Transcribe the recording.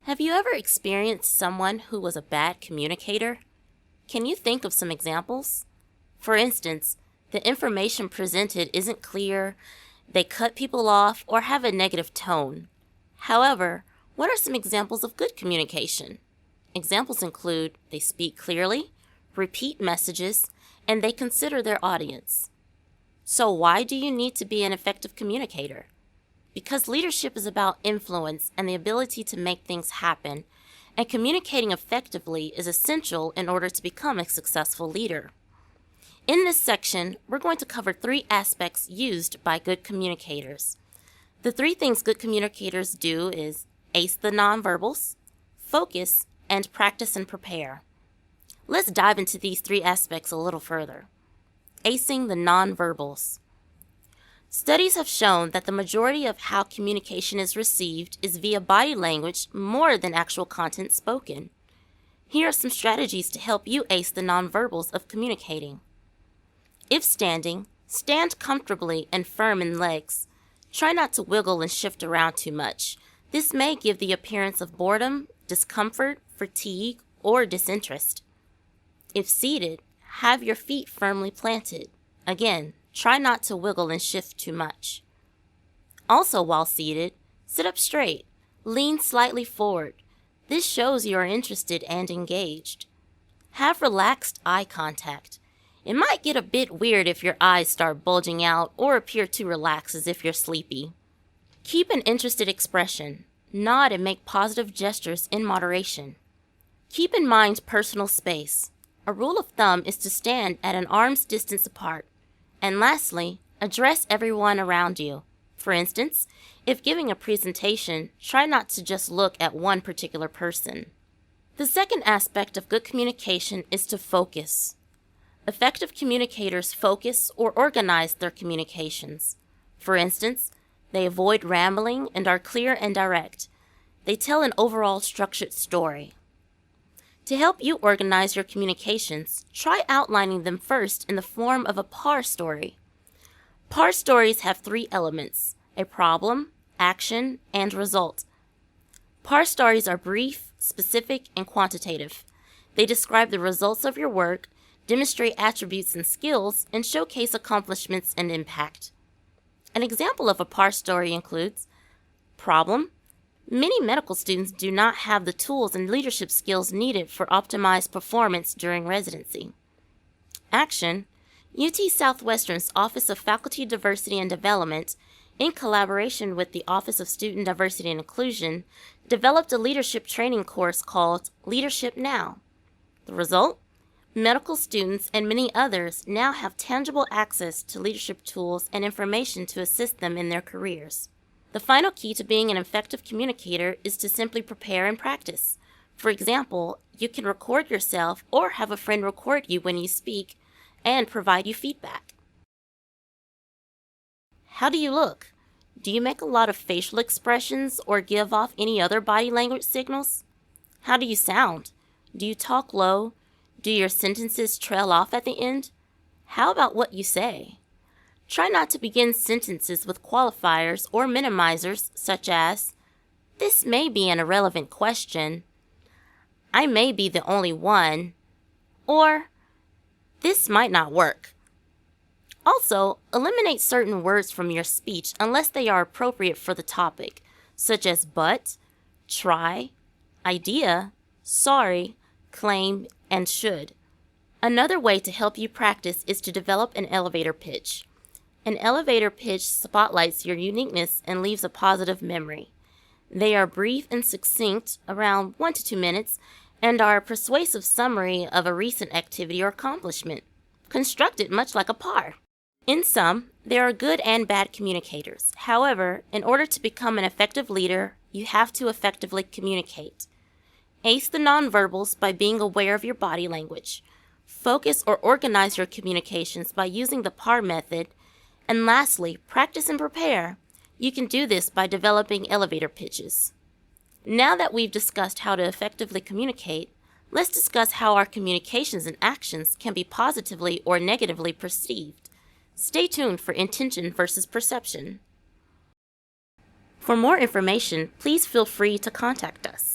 Have you ever experienced someone who was a bad communicator? Can you think of some examples? For instance, the information presented isn't clear, they cut people off, or have a negative tone. However, what are some examples of good communication? Examples include they speak clearly, repeat messages, and they consider their audience. So why do you need to be an effective communicator? Because leadership is about influence and the ability to make things happen, and communicating effectively is essential in order to become a successful leader. In this section, we're going to cover 3 aspects used by good communicators. The 3 things good communicators do is ace the nonverbals, focus, and practice and prepare. Let's dive into these 3 aspects a little further. Acing the nonverbals. Studies have shown that the majority of how communication is received is via body language more than actual content spoken. Here are some strategies to help you ace the nonverbals of communicating. If standing, stand comfortably and firm in legs. Try not to wiggle and shift around too much. This may give the appearance of boredom, discomfort, fatigue, or disinterest. If seated, have your feet firmly planted. Again, try not to wiggle and shift too much. Also, while seated, sit up straight. Lean slightly forward. This shows you are interested and engaged. Have relaxed eye contact. It might get a bit weird if your eyes start bulging out or appear too relaxed as if you're sleepy. Keep an interested expression. Nod and make positive gestures in moderation. Keep in mind personal space. A rule of thumb is to stand at an arm's distance apart. And lastly, address everyone around you. For instance, if giving a presentation, try not to just look at one particular person. The second aspect of good communication is to focus. Effective communicators focus or organize their communications. For instance, they avoid rambling and are clear and direct. They tell an overall structured story. To help you organize your communications, try outlining them first in the form of a PAR story. PAR stories have 3 elements: a problem, action, and result. PAR stories are brief, specific, and quantitative. They describe the results of your work, demonstrate attributes and skills, and showcase accomplishments and impact. An example of a PAR story includes problem. Many medical students do not have the tools and leadership skills needed for optimized performance during residency. Action. UT Southwestern's Office of Faculty Diversity and Development, in collaboration with the Office of Student Diversity and Inclusion, developed a leadership training course called Leadership Now. The result? Medical students and many others now have tangible access to leadership tools and information to assist them in their careers. The final key to being an effective communicator is to simply prepare and practice. For example, you can record yourself or have a friend record you when you speak and provide you feedback. How do you look? Do you make a lot of facial expressions or give off any other body language signals? How do you sound? Do you talk low? Do your sentences trail off at the end? How about what you say? Try not to begin sentences with qualifiers or minimizers such as, "This may be an irrelevant question," "I may be the only one," or "This might not work." Also, eliminate certain words from your speech unless they are appropriate for the topic, such as but, try, idea, sorry, claim, and should. Another way to help you practice is to develop an elevator pitch. An elevator pitch spotlights your uniqueness and leaves a positive memory. They are brief and succinct, around 1 to 2 minutes, and are a persuasive summary of a recent activity or accomplishment, constructed much like a PAR. In sum, there are good and bad communicators. However, in order to become an effective leader, you have to effectively communicate. Ace the nonverbals by being aware of your body language. Focus or organize your communications by using the PAR method. And lastly, practice and prepare. You can do this by developing elevator pitches. Now that we've discussed how to effectively communicate, let's discuss how our communications and actions can be positively or negatively perceived. Stay tuned for intention versus perception. For more information, please feel free to contact us.